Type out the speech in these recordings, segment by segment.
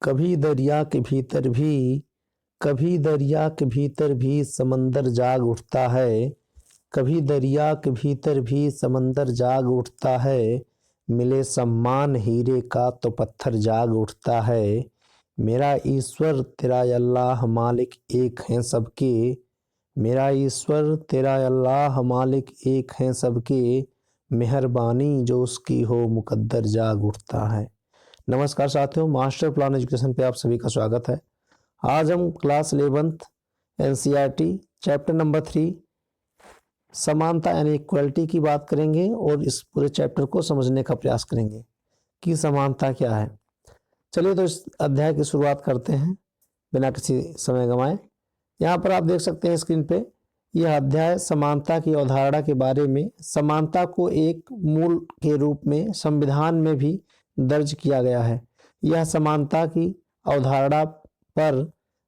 कभी दरिया के भीतर भी कभी दरिया के भीतर भी समंदर जाग उठता है। कभी दरिया के भीतर भी समंदर जाग उठता है। मिले सम्मान हीरे का तो पत्थर जाग उठता है। मेरा ईश्वर तेरा अल्लाह मालिक एक हैं सबके। मेरा ईश्वर तेरा अल्लाह मालिक एक हैं सबके। मेहरबानी जो उसकी हो मुकद्दर जाग उठता है। नमस्कार साथियों, मास्टर प्लान एजुकेशन पे आप सभी का स्वागत है। आज हम class 11th NCERT chapter number 3 समानता यानी इक्वलिटी की बात करेंगे और इस पूरे चैप्टर को समझने का प्रयास करेंगे कि समानता क्या है। चलिए तो इस अध्याय की शुरुआत करते हैं बिना किसी समय गंवाए। यहाँ पर आप देख सकते हैं स्क्रीन पे यह अध्याय समानता की अवधारणा के बारे में। समानता को एक मूल के रूप में संविधान में भी दर्ज किया गया है। यह समानता की अवधारणा पर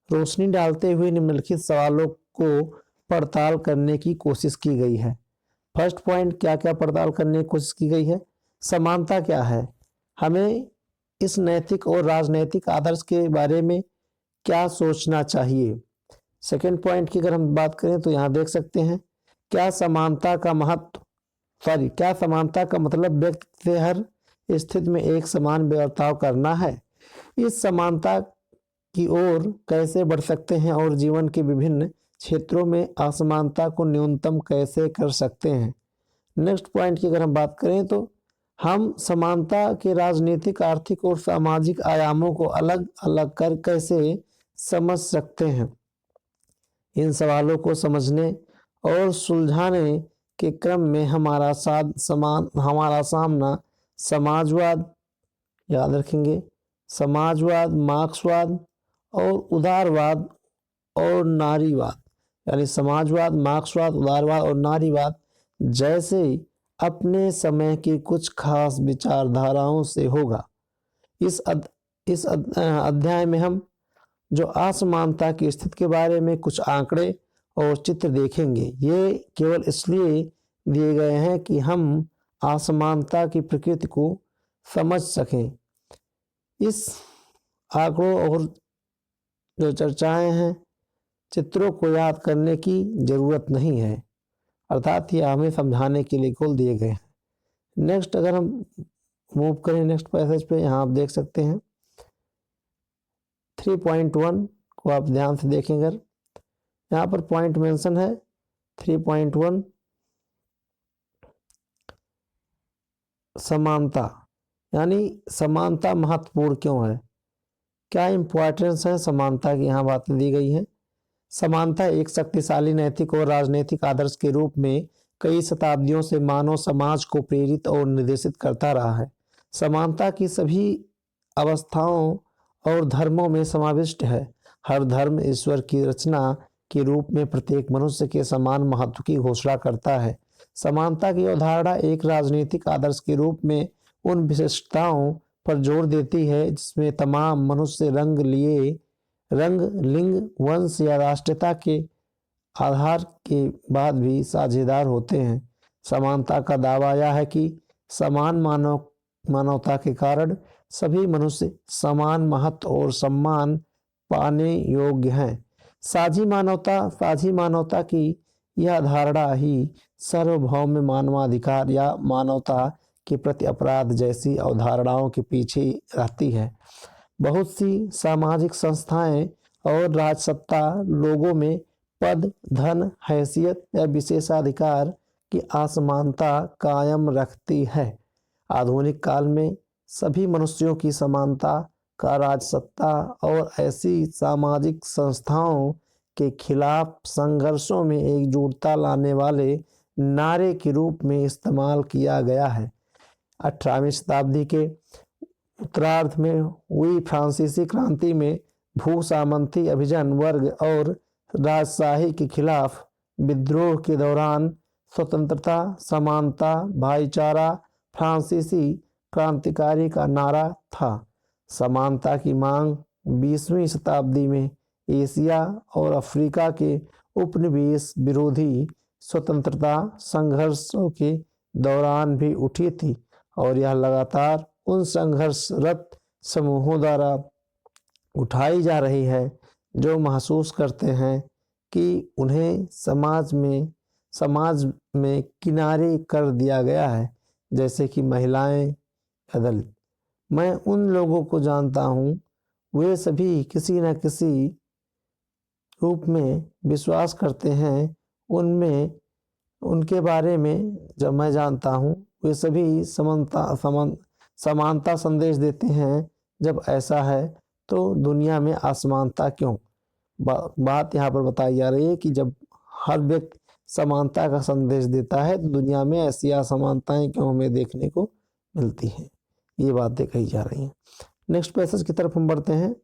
रोशनी डालते हुए निम्नलिखित सवालों को पड़ताल करने की कोशिश की गई है। फर्स्ट पॉइंट, क्या क्या पड़ताल करने की कोशिश की गई है? समानता क्या है, हमें इस नैतिक और राजनैतिक आदर्श के बारे में क्या सोचना चाहिए। सेकेंड पॉइंट की अगर हम बात करें तो यहाँ देख सकते हैं क्या समानता का मतलब व्यक्ति से हर स्थिति में एक समान बर्ताव करना है। इस समानता की ओर कैसे बढ़ सकते हैं और जीवन के विभिन्न क्षेत्रों में असमानता को न्यूनतम कैसे कर सकते हैं। नेक्स्ट पॉइंट की अगर हम बात करें तो हम समानता के राजनीतिक, आर्थिक और सामाजिक आयामों को अलग अलग कर कैसे समझ सकते हैं। इन सवालों को समझने और सुलझाने के क्रम में हमारा सामना समाजवाद, याद रखेंगे, समाजवाद, मार्क्सवाद और उदारवाद और नारीवाद, यानी समाजवाद, मार्क्सवाद, उदारवाद और नारीवाद जैसे अपने समय की कुछ खास विचारधाराओं से होगा। इस अध्याय में हम जो असमानता की स्थिति के बारे में कुछ आंकड़े और चित्र देखेंगे। ये केवल इसलिए दिए गए हैं कि हम असमानता की प्रकृति को समझ सकें। इस आंकड़ों और जो चर्चाएं हैं, चित्रों को याद करने की जरूरत नहीं है, अर्थात ये हमें समझाने के लिए खोल दिए गए हैं। नेक्स्ट अगर हम मूव करें नेक्स्ट पैसेज पे, यहाँ आप देख सकते हैं 3.1 को आप ध्यान से देखें। अगर यहाँ पर पॉइंट मेंशन है 3.1 समानता, यानी समानता महत्वपूर्ण क्यों है, क्या इंपॉर्टेंस है समानता की, यहाँ बातें दी गई हैं। समानता एक शक्तिशाली नैतिक और राजनीतिक आदर्श के रूप में कई शताब्दियों से मानव समाज को प्रेरित और निर्देशित करता रहा है। समानता की सभी अवस्थाओं और धर्मों में समाविष्ट है। हर धर्म ईश्वर की रचना के रूप में प्रत्येक मनुष्य के समान महत्व की घोषणा करता है। समानता की अवधारणा एक राजनीतिक आदर्श के रूप में उन विशिष्टताओं पर जोर देती है जिसमें तमाम मनुष्य रंग, लिंग, वंश या राष्ट्रीयता के आधार के बाद भी साझेदार होते हैं। समानता का दावा यह है कि समान मानवता के कारण सभी मनुष्य समान महत्व और सम्मान पाने योग्य हैं। साझी मानवता की यह धारणा ही सार्वभौम मानवाधिकार या मानवता के प्रति अपराध जैसी अवधारणाओं के पीछे रहती है। बहुत सी सामाजिक संस्थाएं और राजसत्ता लोगों में पद, धन, हैसियत या विशेषाधिकार की असमानता कायम रखती है। आधुनिक काल में सभी मनुष्यों की समानता का राजसत्ता और ऐसी सामाजिक संस्थाओं के खिलाफ संघर्षों में एकजुटता लाने वाले नारे के रूप में इस्तेमाल किया गया है। 18वीं शताब्दी के उत्तरार्ध में हुई फ्रांसीसी क्रांति में भूसामंती अभिजन वर्ग और राजशाही के खिलाफ विद्रोह के दौरान स्वतंत्रता, समानता, भाईचारा फ्रांसीसी क्रांतिकारी का नारा था। समानता की मांग 20वीं शताब्दी में एशिया और अफ्रीका के उपनिवेश विरोधी स्वतंत्रता संघर्षों के दौरान भी उठी थी और यह लगातार उन संघर्षरत समूहों द्वारा उठाई जा रही है, जो महसूस करते हैं कि उन्हें समाज में किनारे कर दिया गया है, जैसे कि महिलाएं या दलित। मैं उन लोगों को जानता हूँ, वे सभी किसी न किसी रूप में विश्वास करते हैं उनमें, उनके बारे में जब मैं जानता हूँ, वे सभी समानता संदेश देते हैं। जब ऐसा है तो दुनिया में असमानता क्यों? बात यहाँ पर बताई जा रही है कि जब हर व्यक्ति समानता का संदेश देता है तो दुनिया में ऐसी असमानताएं क्यों हमें देखने को मिलती हैं, ये बातें कही जा रही हैं। नेक्स्ट पैसेज की तरफ हम बढ़ते हैं।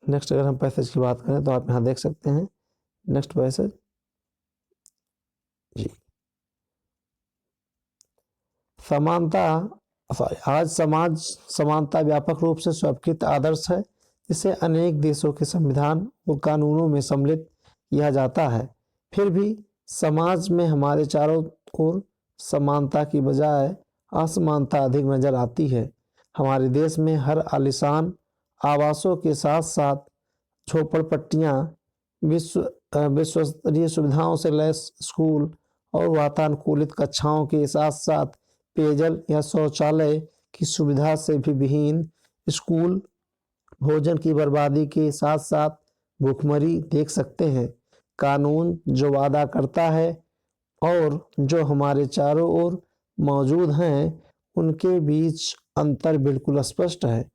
नेक्स्ट अगर हम पैसेज की बात करें तो आप यहाँ देख सकते हैं नेक्स्ट पैसेज जी। आज समानता व्यापक रूप से स्वीकृत आदर्श है। इसे अनेक देशों के संविधान और कानूनों में सम्मिलित किया जाता है। फिर भी समाज में हमारे चारों ओर समानता की बजाय असमानता अधिक नजर आती है। हमारे देश में हर आलीशान आवासों के साथ साथ झोपड़पट्टियां, विश्वस्तरीय सुविधाओं से लैस स्कूल और वातानुकूलित कक्षाओं के साथ साथ पेयजल या शौचालय की सुविधा से भी विहीन स्कूल, भोजन की बर्बादी के साथ साथ भूखमरी देख सकते हैं। कानून जो वादा करता है और जो हमारे चारों ओर मौजूद हैं, उनके बीच अंतर बिल्कुल स्पष्ट है।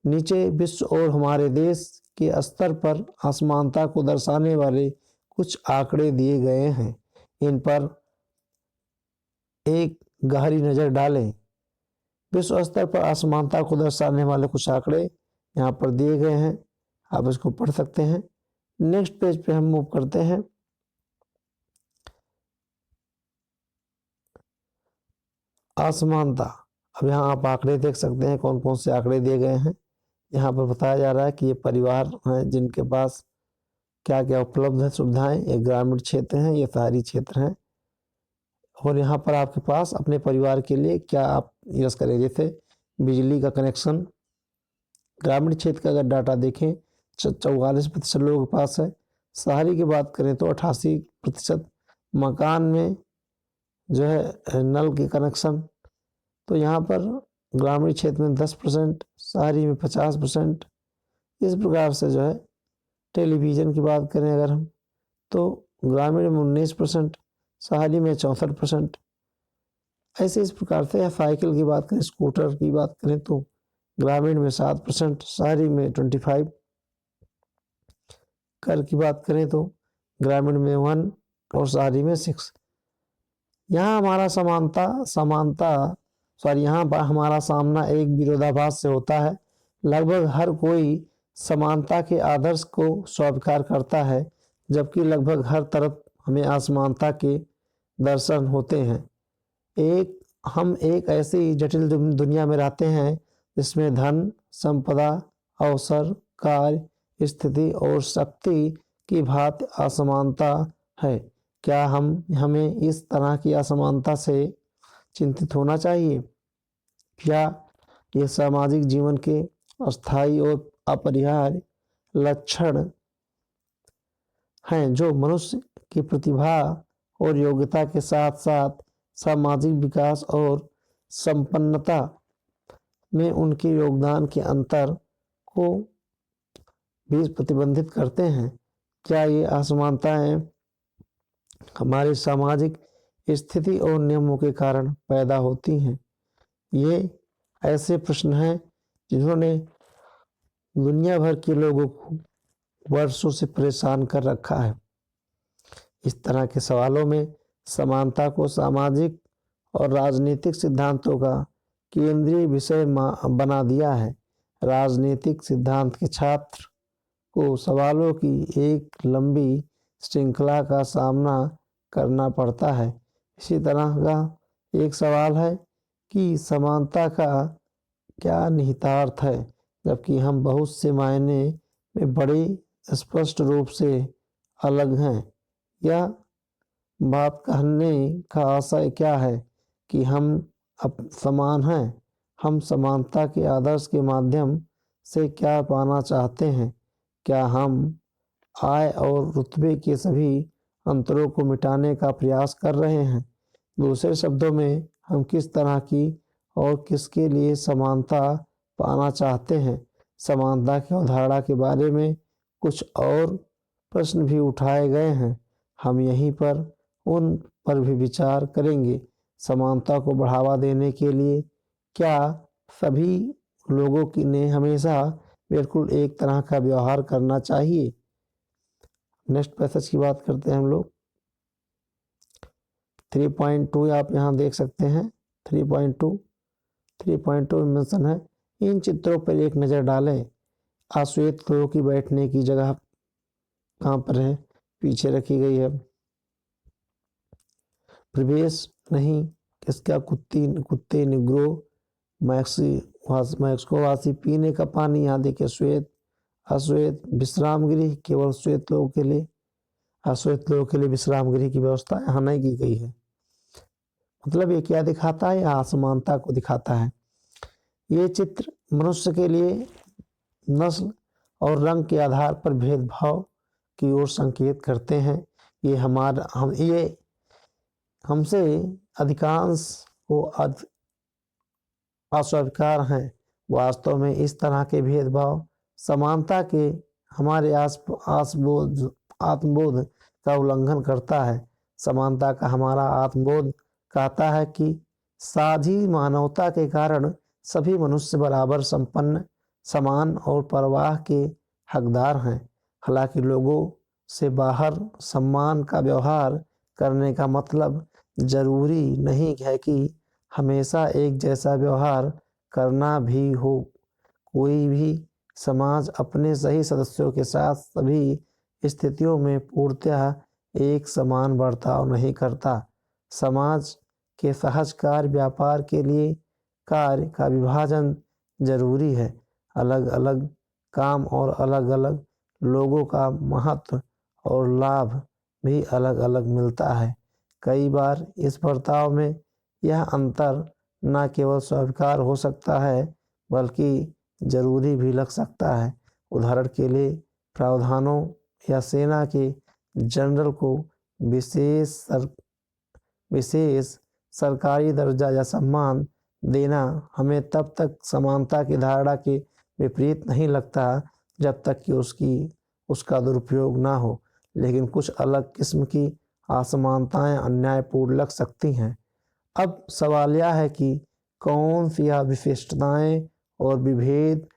नीचे विश्व और हमारे देश के स्तर पर असमानता को दर्शाने वाले कुछ आंकड़े दिए गए हैं। इन पर एक गहरी नजर डालें। विश्व स्तर पर असमानता को दर्शाने वाले कुछ आंकड़े यहाँ पर दिए गए हैं, आप इसको पढ़ सकते हैं। नेक्स्ट पेज पे हम मूव करते हैं। असमानता, अब यहाँ आप आंकड़े देख सकते हैं, कौन कौन से आंकड़े दिए गए हैं। यहाँ पर बताया जा रहा है कि ये परिवार हैं जिनके पास क्या क्या उपलब्ध है सुविधाएं। ये ग्रामीण क्षेत्र हैं, ये शहरी क्षेत्र हैं। और यहाँ पर आपके पास अपने परिवार के लिए क्या आप यूज करें, जैसे बिजली का कनेक्शन। ग्रामीण क्षेत्र का अगर डाटा देखें 44% लोगों के पास है। शहरी की बात करें तो 88%। मकान में जो है नल के कनेक्शन, तो यहाँ पर ग्रामीण क्षेत्र में 10%, शहरी में 50%। इस प्रकार से जो है टेलीविज़न की बात करें अगर हम, तो ग्रामीण में 19%, शहरी में 64%। ऐसे इस प्रकार से साइकिल की बात करें, स्कूटर की बात करें तो ग्रामीण में 7%, शहरी में 25। कर की बात करें तो ग्रामीण में 1 और शहरी में 6। यहाँ हमारा यहाँ पर हमारा सामना एक विरोधाभास से होता है। लगभग हर कोई समानता के आदर्श को स्वीकार करता है, जबकि लगभग हर तरफ हमें असमानता के दर्शन होते हैं। हम एक ऐसी जटिल दुनिया में रहते हैं जिसमें धन, संपदा, अवसर, कार्य, स्थिति और शक्ति की भांति असमानता है। क्या हमें इस तरह की असमानता से चिंतित होना चाहिए? क्या ये सामाजिक जीवन के अस्थायी और अपरिहार्य लक्षण हैं, जो मनुष्य की प्रतिभा और योग्यता के साथ साथ सामाजिक विकास और संपन्नता में उनके योगदान के अंतर को भी प्रतिबंधित करते हैं? क्या ये असमानताएं हमारी सामाजिक स्थिति और नियमों के कारण पैदा होती हैं? ये ऐसे प्रश्न हैं जिन्होंने दुनिया भर के लोगों को वर्षों से परेशान कर रखा है। इस तरह के सवालों में समानता को सामाजिक और राजनीतिक सिद्धांतों का केंद्रीय विषय बना दिया है। राजनीतिक सिद्धांत के छात्र को सवालों की एक लंबी श्रृंखला का सामना करना पड़ता है। इसी तरह का एक सवाल है कि समानता का क्या निहितार्थ है, जबकि हम बहुत से मायने में बड़े स्पष्ट रूप से अलग हैं। यह बात कहने का आशय क्या है कि हम अब समान हैं। हम समानता के आदर्श के माध्यम से क्या पाना चाहते हैं? क्या हम आय और रुतबे के सभी अंतरों को मिटाने का प्रयास कर रहे हैं? दूसरे शब्दों में, हम किस तरह की और किसके लिए समानता पाना चाहते हैं? समानता की अवधारणा के बारे में कुछ और प्रश्न भी उठाए गए हैं। हम यहीं पर उन पर भी विचार करेंगे। समानता को बढ़ावा देने के लिए क्या सभी लोगों की ने हमेशा बिल्कुल एक तरह का व्यवहार करना चाहिए? नेक्स्ट पैसेज की बात करते हैं हम लोग। 3.2 आप यहाँ देख सकते हैं। 3.2 में मेंशन है, इन चित्रों पर एक नज़र डालें। अश्वेत लोगों की बैठने की जगह कहाँ पर है? पीछे रखी गई है। प्रवेश नहीं, किसका? कुत्ते निग्रो मैक्सिकोवासी पीने का पानी। यहाँ देखिए श्वेत अश्वेत विश्राम गृह केवल श्वेत लोगों के लिए, अश्वेत लोगों के लिए विश्राम गृह की व्यवस्था यहाँ नहीं की गई है। मतलब ये क्या दिखाता है? यह असमानता को दिखाता है। ये चित्र मनुष्य के लिए नस्ल और रंग के आधार पर भेदभाव की ओर संकेत करते हैं। ये हमसे अधिकांश को अस्वीकार हैं। वास्तव में इस तरह के भेदभाव समानता के हमारे आत्मबोध का उल्लंघन करता है। समानता का हमारा आत्मबोध कहता है कि साझी मानवता के कारण सभी मनुष्य बराबर संपन्न, समान और परवाह के हकदार हैं। हालांकि लोगों से बाहर सम्मान का व्यवहार करने का मतलब जरूरी नहीं है कि हमेशा एक जैसा व्यवहार करना भी हो। कोई भी समाज अपने सही सदस्यों के साथ सभी स्थितियों में पूर्णतः एक समान बर्ताव नहीं करता। समाज के सहज कार्य व्यापार के लिए कार्य का विभाजन जरूरी है। अलग अलग काम और अलग अलग लोगों का महत्व और लाभ भी अलग अलग मिलता है। कई बार इस बर्ताव में यह अंतर न केवल स्वीकार हो सकता है बल्कि जरूरी भी लग सकता है। उदाहरण के लिए, प्रावधानों या सेना के जनरल को विशेष सरकारी दर्जा या सम्मान देना हमें तब तक समानता की धारणा के विपरीत नहीं लगता जब तक कि उसका दुरुपयोग ना हो, लेकिन कुछ अलग किस्म की असमानताएं अन्यायपूर्ण लग सकती हैं। अब सवाल यह है कि कौन सी विशिष्टताएं और विभेद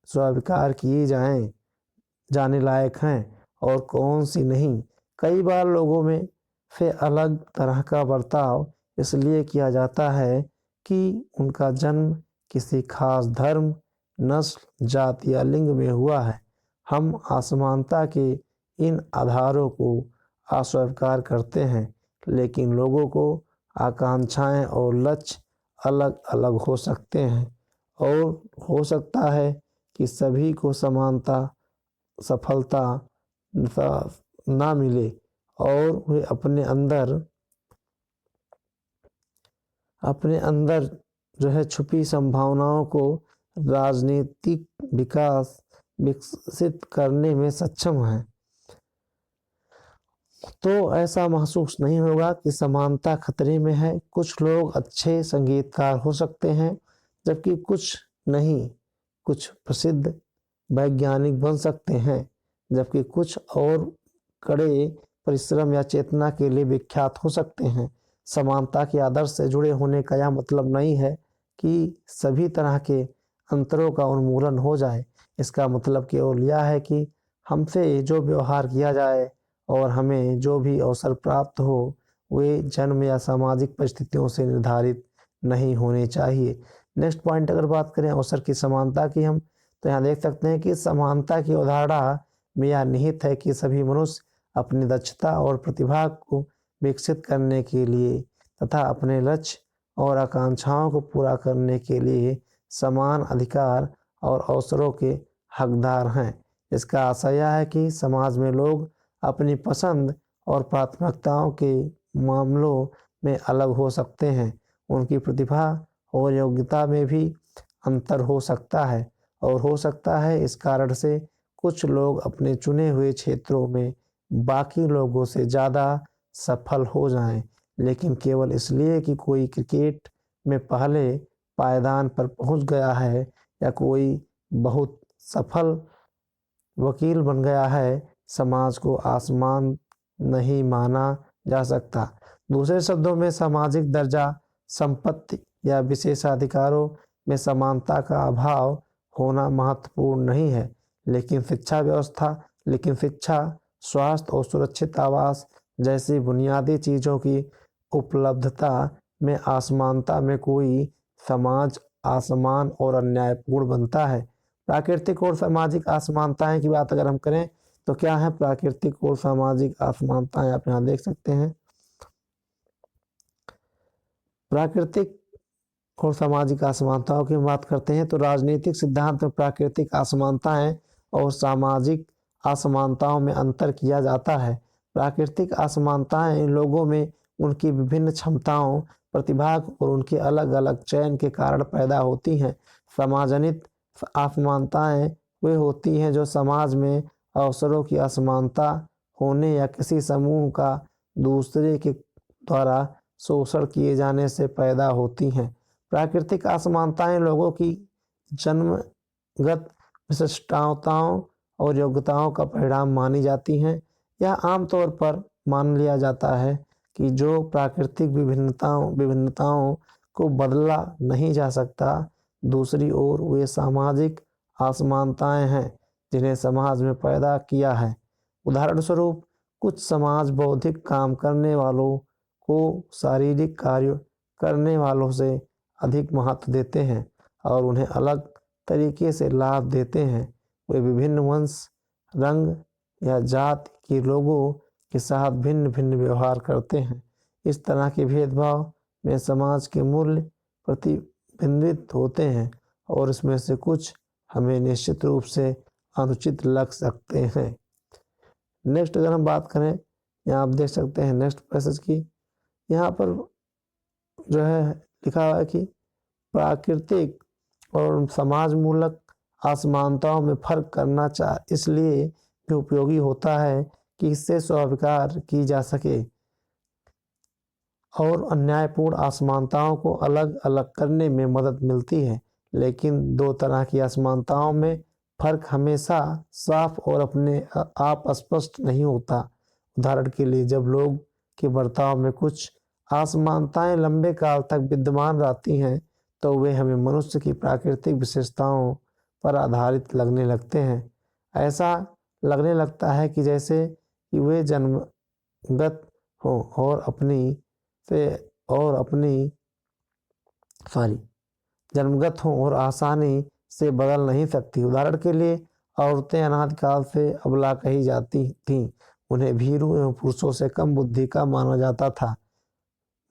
स्वीकार किए जाने लायक हैं और कौन सी नहीं। कई बार लोगों में से अलग तरह का बर्ताव इसलिए किया जाता है कि उनका जन्म किसी खास धर्म, नस्ल, जाति या लिंग में हुआ है। हम असमानता के इन आधारों को अस्वीकार करते हैं, लेकिन लोगों को आकांक्षाएं और लक्ष्य अलग अलग हो सकते हैं और हो सकता है कि सभी को समानता सफलता ना मिले और वे अपने अंदर जो है छुपी संभावनाओं को राजनीतिक विकसित करने में सक्षम हैं। तो ऐसा महसूस नहीं होगा कि समानता खतरे में है। कुछ लोग अच्छे संगीतकार हो सकते हैं जबकि कुछ नहीं। कुछ प्रसिद्ध वैज्ञानिक बन सकते हैं जबकि कुछ और कड़े परिश्रम या चेतना के लिए विख्यात हो सकते हैं। समानता के आदर्श से जुड़े होने का यह मतलब नहीं है कि सभी तरह के अंतरों का उन्मूलन हो जाए। इसका मतलब केवल यह है कि हमसे जो व्यवहार किया जाए और हमें जो भी अवसर प्राप्त हो वे जन्म या सामाजिक परिस्थितियों से निर्धारित नहीं होने चाहिए। नेक्स्ट पॉइंट अगर बात करें अवसर की समानता की हम, तो यहाँ देख सकते हैं कि समानता की अवधारणा में यह निहित है कि सभी मनुष्य अपनी दक्षता और प्रतिभा को विकसित करने के लिए तथा अपने लक्ष्य और आकांक्षाओं को पूरा करने के लिए समान अधिकार और अवसरों के हकदार हैं। इसका आशय यह है कि समाज में लोग अपनी पसंद और प्राथमिकताओं के मामलों में अलग हो सकते हैं। उनकी प्रतिभा और योग्यता में भी अंतर हो सकता है और हो सकता है इस कारण से कुछ लोग अपने चुने हुए क्षेत्रों में बाकी लोगों से ज़्यादा सफल हो जाएं, लेकिन केवल इसलिए कि कोई क्रिकेट में पहले पायदान पर पहुंच गया है या कोई बहुत सफल वकील बन गया है, समाज को आसमान नहीं माना जा सकता। दूसरे शब्दों में सामाजिक दर्जा, संपत्ति या विशेषाधिकारों में समानता का अभाव होना महत्वपूर्ण नहीं है, लेकिन शिक्षा, स्वास्थ्य और सुरक्षित आवास जैसी बुनियादी चीज़ों की उपलब्धता में असमानता में कोई समाज असमान और अन्यायपूर्ण बनता है। प्राकृतिक और सामाजिक असमानताएं की बात अगर हम करें तो क्या है प्राकृतिक और सामाजिक असमानताएं, आप यहाँ देख सकते हैं। प्राकृतिक और सामाजिक असमानताओं की बात करते हैं तो राजनीतिक सिद्धांत में प्राकृतिक असमानताएं और सामाजिक असमानताओं में अंतर किया जाता है। प्राकृतिक असमानताएं लोगों में उनकी विभिन्न क्षमताओं, प्रतिभा और उनके अलग अलग चयन के कारण पैदा होती हैं। समाजनित असमानताएं वे होती हैं जो समाज में अवसरों की असमानता होने या किसी समूह का दूसरे के द्वारा शोषण किए जाने से पैदा होती हैं। प्राकृतिक असमानताएं लोगों की जन्मगत विशिष्टताओं और योग्यताओं का परिणाम मानी जाती हैं। यह आमतौर पर मान लिया जाता है कि जो प्राकृतिक विभिन्नताओं को बदला नहीं जा सकता। दूसरी ओर वे सामाजिक असमानताएं हैं जिन्हें समाज में पैदा किया है। उदाहरण स्वरूप कुछ समाज बौद्धिक काम करने वालों को शारीरिक कार्य करने वालों से अधिक महत्व देते हैं और उन्हें अलग तरीके से लाभ देते हैं। वे विभिन्न वंश, रंग या जाति के लोगों के साथ भिन्न भिन्न व्यवहार करते हैं। इस तरह के भेदभाव में समाज के मूल्य प्रतिबिंबित होते हैं और इसमें से कुछ हमें निश्चित रूप से अनुचित लग सकते हैं। नेक्स्ट अगर हम बात करें, यहाँ आप देख सकते हैं नेक्स्ट पैसेज की, यहाँ पर जो है लिखा हुआ है कि प्राकृतिक और समाज मूलक असमानताओं में फर्क करना इसलिए भी उपयोगी होता है कि इससे स्वीकार की जा सके और अन्यायपूर्ण असमानताओं को अलग अलग करने में मदद मिलती है। लेकिन दो तरह की असमानताओं में फर्क हमेशा साफ और अपने आप स्पष्ट नहीं होता। उदाहरण के लिए जब लोग के बर्ताव में कुछ असमानताएं लंबे काल तक विद्यमान रहती हैं तो वे हमें मनुष्य की प्राकृतिक विशेषताओं पर आधारित लगने लगते हैं। ऐसा लगने लगता है कि जैसे कि वे जन्मगत हो और जन्मगत हों और आसानी से बदल नहीं सकती। उदाहरण के लिए औरतें अनादिकाल से अबला कही जाती थीं, उन्हें भीरू एवं पुरुषों से कम बुद्धि का माना जाता था,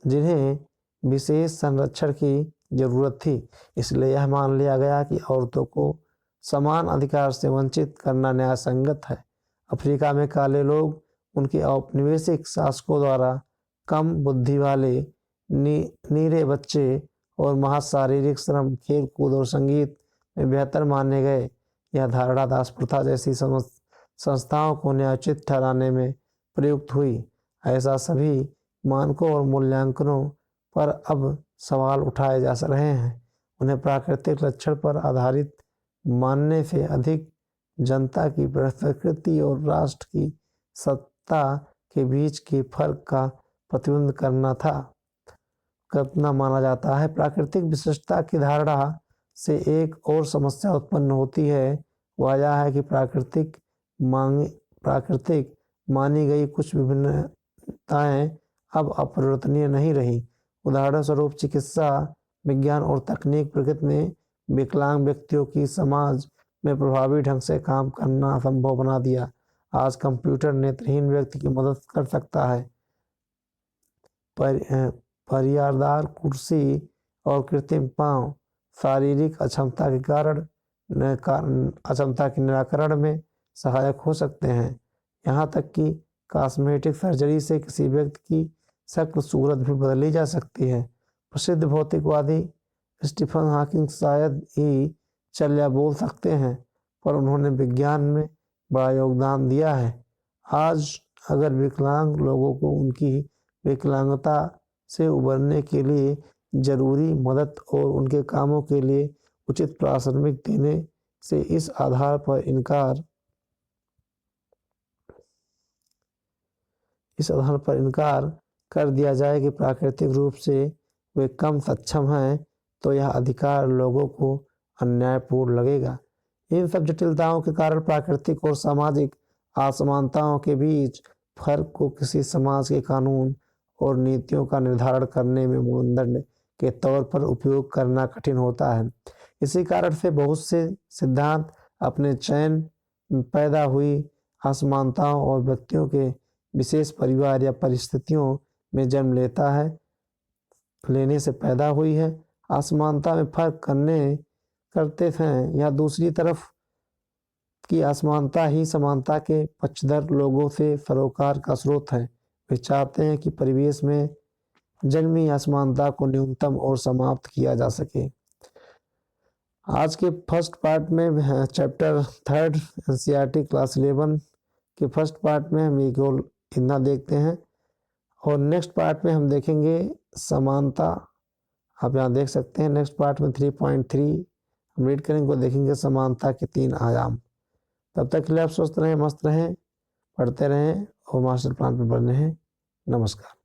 जिन्हें विशेष संरक्षण की जरूरत थी। इसलिए यह मान लिया गया कि औरतों को समान अधिकार से वंचित करना न्याय संगत है। अफ्रीका में काले लोग उनके औपनिवेशिक शासकों द्वारा कम बुद्धि वाले, नीरे बच्चे और महज शारीरिक श्रम, खेल कूद और संगीत में बेहतर माने गए। यह धारणा दास प्रथा जैसी संस्थाओं को न्यायोचित ठहराने में प्रयुक्त हुई। ऐसा सभी मानकों और मूल्यांकनों पर अब सवाल उठाए जा रहे हैं। उन्हें प्राकृतिक लक्षण पर आधारित मानने से अधिक जनता की प्रकृति और राष्ट्र की सत्ता के बीच के फर्क का प्रतिबिंब करना माना जाता है। प्राकृतिक विशिष्टता की धारणा से एक और समस्या उत्पन्न होती है। वह यह है कि प्राकृतिक मानी गई कुछ विभिन्नताएं अब अपरिवर्तनीय नहीं रही। उदाहरण स्वरूप चिकित्सा विज्ञान और तकनीक प्रकृति ने विकलांग व्यक्तियों की समाज में प्रभावी ढंग से काम करना असंभव बना दिया। आज कंप्यूटर नेत्रहीन व्यक्ति की मदद कर सकता है। परियारदार कुर्सी और कृत्रिम पांव शारीरिक अक्षमता के निराकरण में सहायक हो सकते हैं। यहाँ तक कि कॉस्मेटिक सर्जरी से किसी व्यक्ति की शक्ल सूरत भी बदली जा सकती है। प्रसिद्ध भौतिकवादी स्टीफन हॉकिंग शायद ही चल या बोल सकते हैं, पर उन्होंने विज्ञान में बड़ा योगदान दिया है। आज अगर विकलांग लोगों को उनकी विकलांगता से उबरने के लिए जरूरी मदद और उनके कामों के लिए उचित प्राथमिक देने से इस आधार पर इनकार कर दिया जाए कि प्राकृतिक रूप से वे कम सक्षम हैं, तो यह अधिकार लोगों को अन्यायपूर्ण लगेगा। इन सब जटिलताओं के कारण प्राकृतिक और सामाजिक असमानताओं के बीच फर्क को किसी समाज के कानून और नीतियों का निर्धारण करने में मानदंड के तौर पर उपयोग करना कठिन होता है। इसी कारण से बहुत से सिद्धांत अपने चयन पैदा हुई असमानताओं और व्यक्तियों के विशेष परिवार या परिस्थितियों में जन्म लेने से पैदा हुई है। असमानता में फर्क करते हैं या दूसरी तरफ की असमानता ही समानता के पक्षधर लोगों से सरोकार का स्रोत है। वे चाहते हैं कि परिवेश में जन्मी असमानता को न्यूनतम और समाप्त किया जा सके। आज के फर्स्ट पार्ट में चैप्टर 3 एनसीईआरटी क्लास 11 के फर्स्ट पार्ट में हम इतना देखते हैं, और नेक्स्ट पार्ट में हम देखेंगे समानता। आप यहाँ देख सकते हैं नेक्स्ट पार्ट में 3.3 हम रीड करेंगे, देखेंगे समानता के 3 आयाम। तब तक के लिए आप स्वस्थ रहें, मस्त रहें, पढ़ते रहें और मास्टर प्लान पर बने रहें। नमस्कार।